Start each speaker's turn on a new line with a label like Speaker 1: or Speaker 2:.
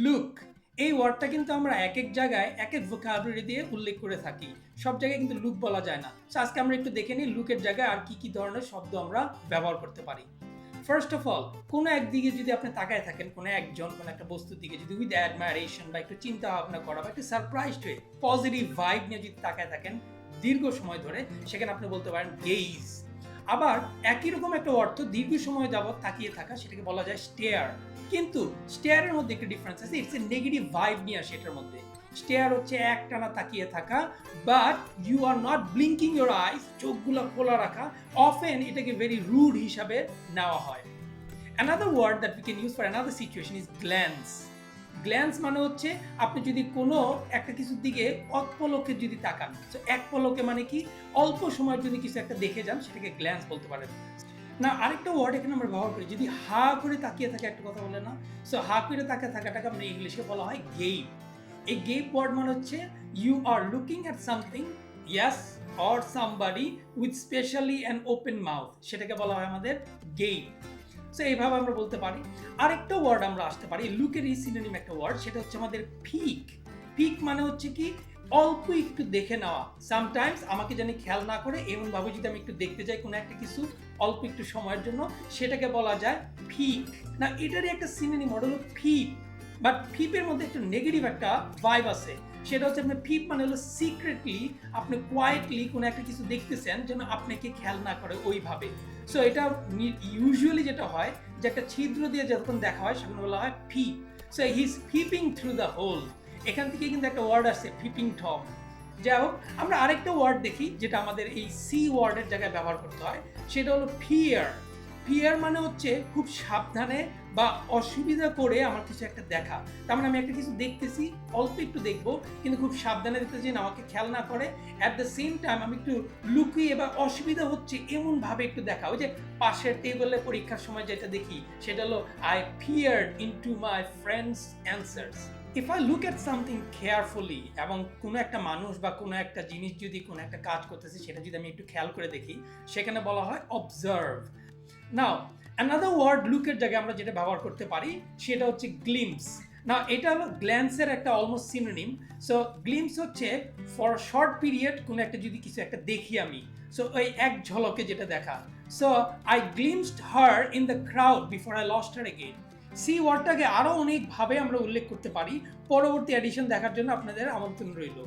Speaker 1: Look, এই ওয়ার্ডটা কিন্তু আমরা একেক জায়গায় একেক ভোকাবুলারি দিয়ে উল্লেখ করে থাকি। সব জায়গায় কিন্তু লুক বলা যায় না। সো আজকে আমরা একটু দেখে নিই লুকের জায়গায় আর কি ধরনের শব্দ আমরা ব্যবহার করতে পারি। ফার্স্ট অফ অল, কোনো একদিকে যদি আপনি তাকায় থাকেন, কোনো একজন কোনো একটা বস্তুর দিকে যদি উইথ অ্যাডমায়ারেশন বা একটু চিন্তা ভাবনা করা বা একটু সারপ্রাইজড হয়ে পজিটিভ ভাইব নিয়ে যদি তাকায় থাকেন দীর্ঘ সময় ধরে, সেখানে আপনি বলতে পারেন গেইজ। আবার একই রকম একটা অর্থ দীর্ঘ সময় যাবত তাকিয়ে থাকা, সেটাকে বলা যায় স্টেয়ার। কিন্তু স্টেয়ারের মধ্যে একটা ডিফারেন্স আছে, ইটস এ নেগেটিভ ভাইব নিয়ে আসে এটার মধ্যে। স্টেয়ার হচ্ছে একটানা তাকিয়ে থাকা, but you are not blinking your eyes, চোখগুলো খোলা রাখা। অফেন এটাকে ভেরি রুড হিসাবে নেওয়া হয়। Another word that we can use for another situation is glance. Glance মানে হচ্ছে আপনি যদি কোনো একটা কিছুর দিকে এক পলকে যদি তাকান, তো এক পলকে মানে কি, অল্প সময়ের যদি কিছু একটা দেখে যান, সেটাকে গ্ল্যান্স বলতে পারেন। না, আরেকটা ওয়ার্ড এখানে আমরা ব্যবহার করি, যদি হা করে তাকিয়ে থাকে, একটা কথা বলে না, সো হা করে তাকিয়ে থাকাটাকে আমরা ইংলিশে বলা হয় গেপ। এই গেপ ওয়ার্ড মানে হচ্ছে you are looking at something, yes, or somebody with specially an open mouth, সেটাকে বলা হয় আমাদের গেপ। সো এইভাবে আমরা বলতে পারি। আরেকটা ওয়ার্ড আমরা আসতে পারি লুকেরই সিনোনিম একটা ওয়ার্ড, সেটা হচ্ছে আমাদের পিক। পিক মানে হচ্ছে কি, অল্প একটু দেখে নেওয়া। সামটাইমস আমাকে জানি খেয়াল না করে এমন ভাবে যদি আমি একটু দেখতে যাই কোনো একটা কিছু অল্প একটু সময়ের জন্য, সেটাকে বলা যায় পিক। না, এটারই একটা সিনোনিম মডেল হলো ফিপ। বাট ফিপের মধ্যে একটা নেগেটিভ একটা ভাইব আছে। সেটা হচ্ছে আপনার ফিপ মানে হলো সিক্রেটলি, আপনি কোয়াইটলি কোনো একটা কিছু দেখতেছেন যেন আপনাকে খেয়াল না করে ওইভাবে। সো এটা ইউজুয়ালি যেটা হয়, যে একটা ছিদ্র দিয়ে যখন দেখা হয় সেখানে বলা হয় peep. So he is peeping through the hole. এখান থেকে কিন্তু একটা ওয়ার্ড আসছে ফিপিং টম। যাই হোক, আমরা আরেকটা ওয়ার্ড দেখি যেটা আমাদের এই সি ওয়ার্ডের জায়গায় ব্যবহার করতে হয়, সেটা হলো ফিয়ার। ফিয়ার মানে হচ্ছে খুব সাবধানে বা অসুবিধা করে আমার কিছু একটা দেখা। তার মানে আমি একটা কিছু দেখতেছি, অল্প একটু দেখবো, কিন্তু খুব সাবধানে দেখতেছি না আমাকে খেয়াল না করে। অ্যাট দ্য সেম টাইম আমি একটু লুকিয়ে বা অসুবিধা হচ্ছে এমন ভাবে একটু দেখা। ওই যে পাশের টেবিলে পরীক্ষার সময় যেটা দেখি, সেটা হলো I feared into my friends answers. If I look at something carefully, এবং কোনো একটা মানুষ বা কোনো একটা জিনিস যদি কোনো একটা কাজ করতেছে সেটা যদি আমি একটু খেয়াল করে দেখি, সেখানে বলা হয় অবজার্ভ। নাও, অ্যানাদার ওয়ার্ড লুকের জায়গায় আমরা যেটা ব্যবহার করতে পারি সেটা হচ্ছে গ্লিমস। না, এটা হলো গ্ল্যান্সের একটা অলমোস্ট সিনোনিম। সো গ্লিমস হচ্ছে ফর শর্ট পিরিয়ড কোনো একটা যদি কিছু একটা দেখি আমি, সো ওই এক ঝলকে যেটা দেখা। So I glimpsed her in the crowd before I lost her again. সি ওয়ার্ডটাকে আরও অনেকভাবে আমরা উল্লেখ করতে পারি। পরবর্তী এডিশন দেখার জন্য আপনাদের আমন্ত্রণ রইল।